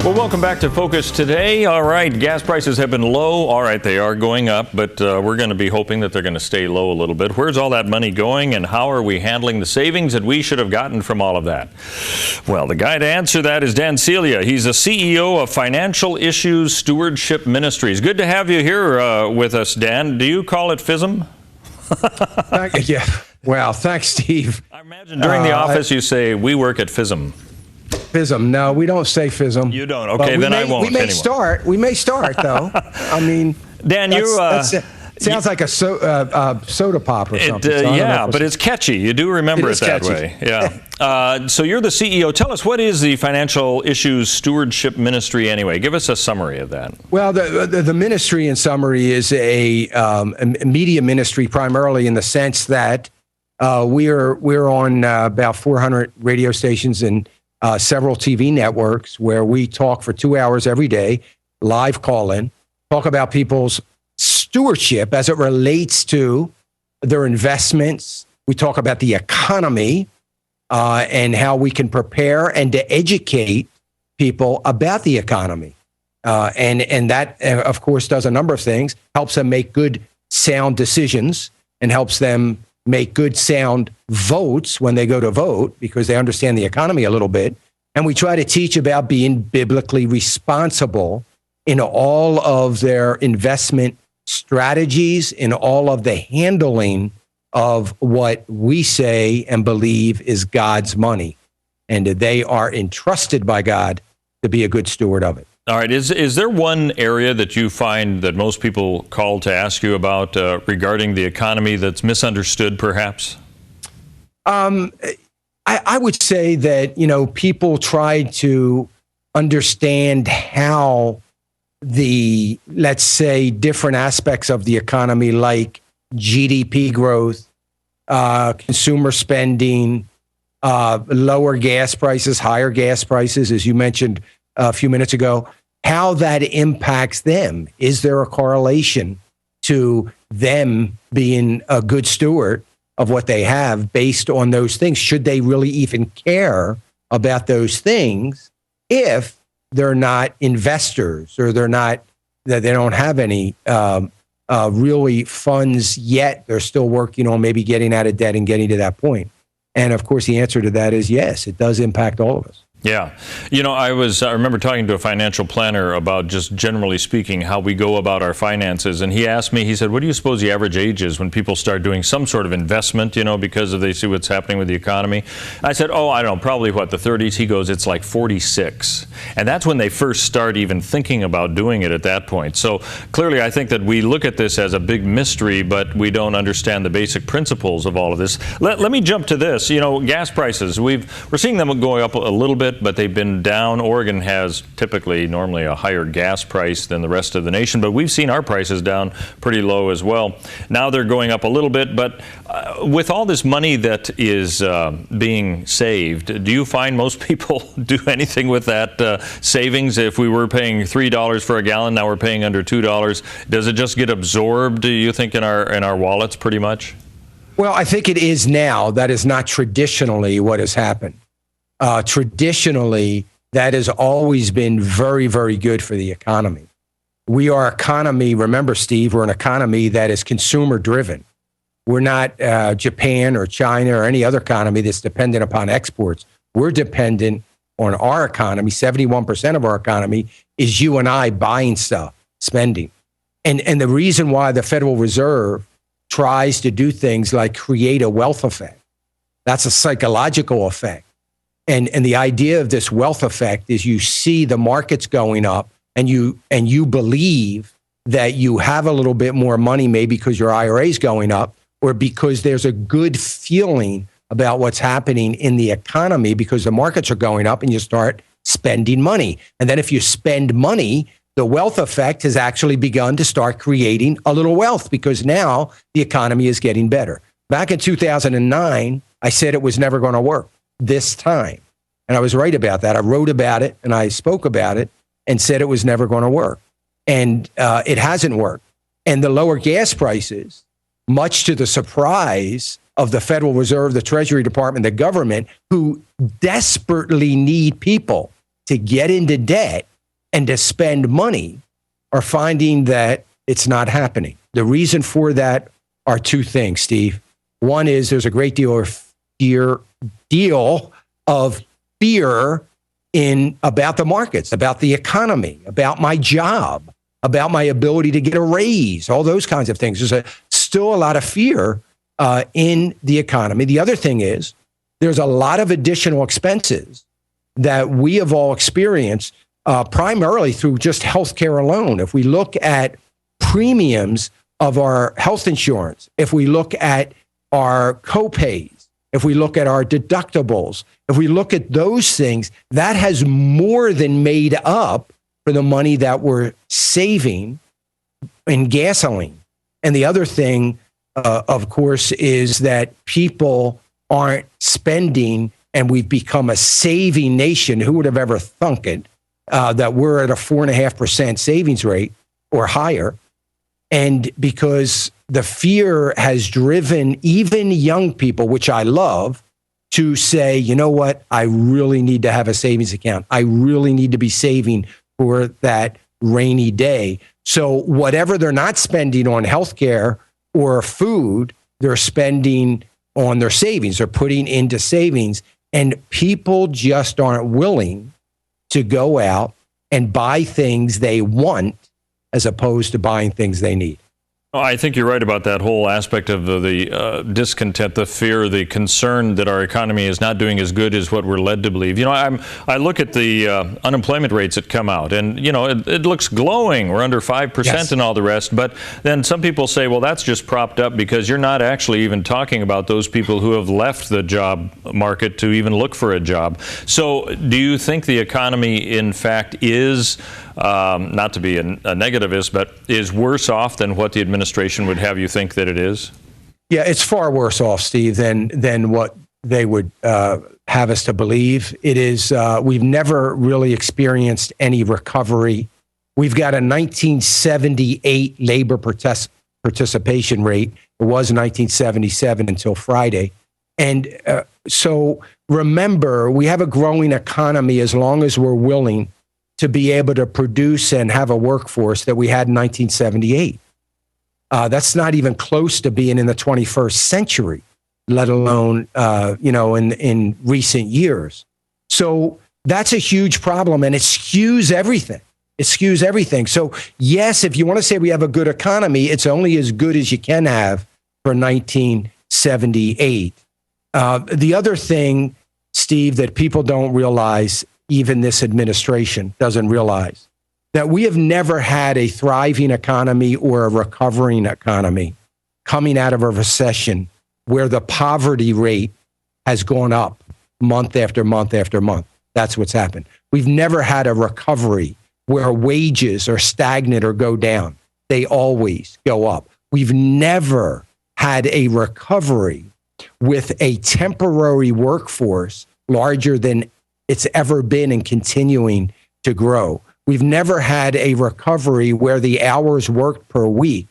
Well, welcome back to Focus today. All right, gas prices have been low. All right, they are going up, but we're going to be hoping that they're going to stay low a little bit. Where's all that money going, and how are we handling the savings that we should have gotten from all of that? Well, the guy to answer that is Celia. He's the CEO of Financial Issues Stewardship Ministries. Good to have you here with us, Dan. Do you call it FISM? Yeah. Well, thanks, Steve. I imagine during the office you say, we work at FISM. FISM. No, we don't say FISM. You don't? Okay, then I won't. We may start. We may start, though. I mean, Dan, it sounds like a soda pop or something. Yeah, but it's catchy. You do remember it that way. Yeah. So you're the CEO. Tell us, what is the Financial Issues Stewardship Ministry anyway? Give us a summary of that. Well, the ministry in summary is a media ministry primarily in the sense that we're on about 400 radio stations and several TV networks where we talk for 2 hours every day, live call-in, talk about people's stewardship as it relates to their investments. We talk about the economy and how we can prepare and to educate people about the economy. And that, of course, does a number of things, helps them make good, sound decisions and helps them make good, sound votes when they go to vote because they understand the economy a little bit. And we try to teach about being biblically responsible in all of their investment strategies, in all of the handling of what we say and believe is God's money. And they are entrusted by God to be a good steward of it. All right. Is there one area that you find that most people call to ask you about regarding the economy that's misunderstood, perhaps? I would say that, people try to understand how let's say, different aspects of the economy, like GDP growth, consumer spending, lower gas prices, higher gas prices, as you mentioned a few minutes ago, how that impacts them. Is there a correlation to them being a good steward of what they have based on those things? Should they really even care about those things if they're not investors or that they don't have any really funds yet? They're still working on maybe getting out of debt and getting to that point. And of course, the answer to that is yes, it does impact all of us. Yeah. I remember talking to a financial planner about just generally speaking how we go about our finances. And he asked me, he said, what do you suppose the average age is when people start doing some sort of investment, because they see what's happening with the economy? I said, I don't know, probably the 30s. He goes, it's like 46. And that's when they first start even thinking about doing it at that point. So clearly, I think that we look at this as a big mystery, but we don't understand the basic principles of all of this. Let me jump to this. Gas prices, we're seeing them going up a little bit, but they've been down. Oregon has normally a higher gas price than the rest of the nation, but we've seen our prices down pretty low as well. Now they're going up a little bit, but with all this money that is being saved, do you find most people do anything with that savings? If we were paying $3 for a gallon, now we're paying under $2. Does it just get absorbed, do you think, in our wallets pretty much? Well, I think it is now. That is not traditionally what has happened. Traditionally, that has always been very, very good for the economy. We are economy, remember, Steve, we're an economy that is consumer driven. We're not Japan or China or any other economy that's dependent upon exports. We're dependent on our economy. 71% of our economy is you and I buying stuff, spending. And the reason why the Federal Reserve tries to do things like create a wealth effect, that's a psychological effect. And the idea of this wealth effect is you see the markets going up and you believe that you have a little bit more money, maybe because your IRA is going up or because there's a good feeling about what's happening in the economy because the markets are going up, and you start spending money. And then if you spend money, the wealth effect has actually begun to start creating a little wealth because now the economy is getting better. Back in 2009, I said it was never going to work this time. And I was right about that. I wrote about it and I spoke about it and said it was never going to work. And it hasn't worked. And the lower gas prices, much to the surprise of the Federal Reserve, the Treasury Department, the government, who desperately need people to get into debt and to spend money are finding that it's not happening. The reason for that are two things, Steve. One is there's a great deal of fear about the markets, about the economy, about my job, about my ability to get a raise, all those kinds of things. There's still a lot of fear in the economy. The other thing is there's a lot of additional expenses that we have all experienced primarily through just healthcare alone. If we look at premiums of our health insurance, if we look at our copays, if we look at our deductibles, if we look at those things, that has more than made up for the money that we're saving in gasoline. And the other thing, of course, is that people aren't spending, and we've become a saving nation. Who would have ever thunk it, that we're at a 4.5% savings rate or higher? And because the fear has driven even young people, which I love, to say, you know what, I really need to have a savings account. I really need to be saving for that rainy day. So whatever they're not spending on healthcare or food, they're spending on their savings. They're putting into savings. And people just aren't willing to go out and buy things they want as opposed to buying things they need. I think you're right about that whole aspect of the discontent, the fear, the concern that our economy is not doing as good as what we're led to believe. You know, I look at the unemployment rates that come out, and, you know, it looks glowing. We're under 5% Yes. and all the rest. But then some people say, well, that's just propped up because you're not actually even talking about those people who have left the job market to even look for a job. So do you think the economy, in fact, is, not to be a negativist, but is worse off than what the administration would have you think that it is? Yeah, it's far worse off, Steve, than what they would have us to believe. It is. We've never really experienced any recovery. We've got a 1978 labor participation rate. It was 1977 until Friday. And so remember, we have a growing economy as long as we're willing to be able to produce and have a workforce that we had in 1978. That's not even close to being in the 21st century, let alone, in recent years. So that's a huge problem, and it skews everything. It skews everything. So yes, if you want to say we have a good economy, it's only as good as you can have for 1978. The other thing, Steve, that people don't realize, even this administration doesn't realize, that we have never had a thriving economy or a recovering economy coming out of a recession where the poverty rate has gone up month after month after month. That's what's happened. We've never had a recovery where wages are stagnant or go down. They always go up. We've never had a recovery with a temporary workforce larger than it's ever been and continuing to grow. We've never had a recovery where the hours worked per week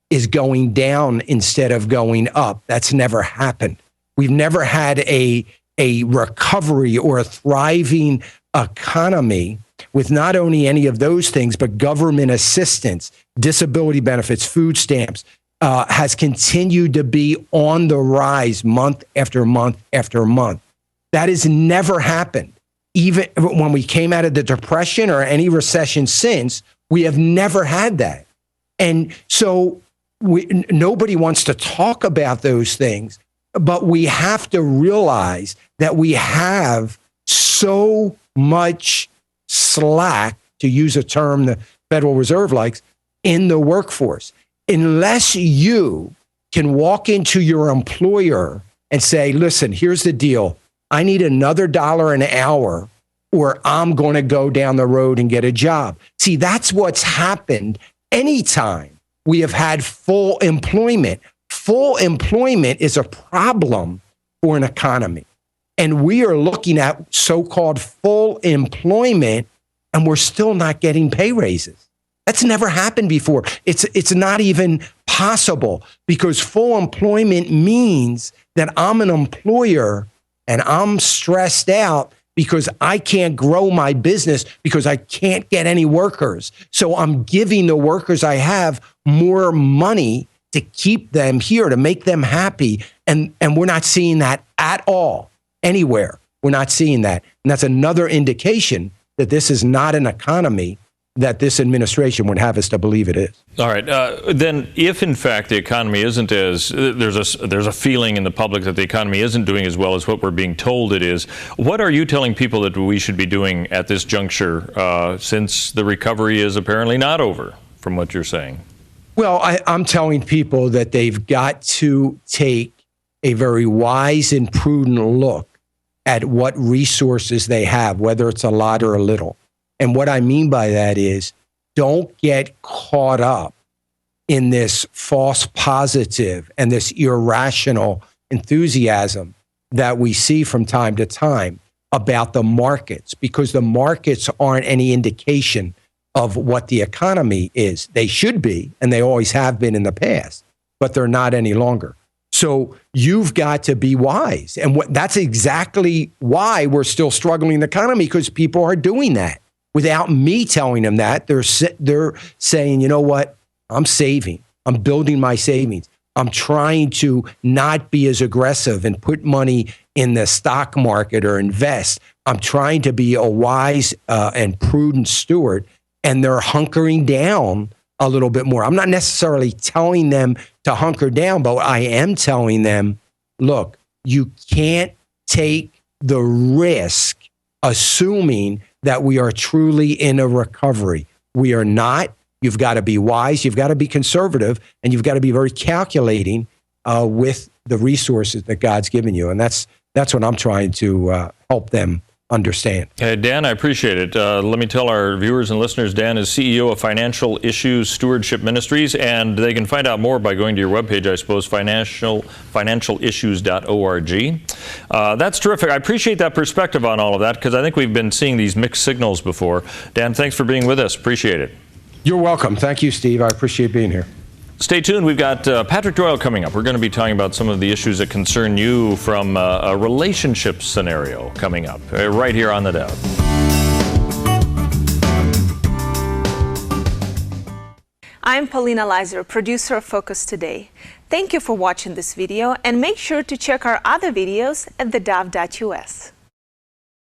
is going down instead of going up. That's never happened. We've never had a recovery or a thriving economy with not only any of those things, but government assistance, disability benefits, food stamps, has continued to be on the rise month after month after month. That has never happened. Even when we came out of the Depression or any recession since, we have never had that. And so nobody wants to talk about those things, but we have to realize that we have so much slack, to use a term the Federal Reserve likes, in the workforce. Unless you can walk into your employer and say, listen, here's the deal. I need another $1 an hour, or I'm going to go down the road and get a job. See, that's what's happened anytime we have had full employment. Full employment is a problem for an economy. And we are looking at so-called full employment, and we're still not getting pay raises. That's never happened before. It's not even possible, because full employment means that I'm an employer and I'm stressed out because I can't grow my business because I can't get any workers. So I'm giving the workers I have more money to keep them here, to make them happy. And we're not seeing that at all anywhere. We're not seeing that. And that's another indication that this is not an economy that this administration would have us to believe it is. All right. Then if, in fact, the economy isn't as, there's a feeling in the public that the economy isn't doing as well as what we're being told it is, what are you telling people that we should be doing at this juncture since the recovery is apparently not over, from what you're saying? Well, I'm telling people that they've got to take a very wise and prudent look at what resources they have, whether it's a lot or a little. And what I mean by that is, don't get caught up in this false positive and this irrational enthusiasm that we see from time to time about the markets, because the markets aren't any indication of what the economy is. They should be, and they always have been in the past, but they're not any longer. So you've got to be wise. And that's exactly why we're still struggling in the economy, because people are doing that. Without me telling them that, they're saying, you know what, I'm saving. I'm building my savings. I'm trying to not be as aggressive and put money in the stock market or invest. I'm trying to be a wise and prudent steward, and they're hunkering down a little bit more. I'm not necessarily telling them to hunker down, but I am telling them, look, you can't take the risk assuming that we are truly in a recovery. We are not. You've got to be wise. You've got to be conservative, and you've got to be very calculating with the resources that God's given you. And that's what I'm trying to help them understand. Hey, Dan, I appreciate it. Let me tell our viewers and listeners, Dan is CEO of Financial Issues Stewardship Ministries, and they can find out more by going to your webpage, I suppose, financialissues.org. That's terrific. I appreciate that perspective on all of that, because I think we've been seeing these mixed signals before. Dan, thanks for being with us. Appreciate it. You're welcome. Thank you, Steve. I appreciate being here. Stay tuned. We've got Patrick Doyle coming up. We're going to be talking about some of the issues that concern you from a relationship scenario coming up right here on theDove. I'm Paulina Leiser, producer of Focus Today. Thank you for watching this video, and make sure to check our other videos at theDove.us.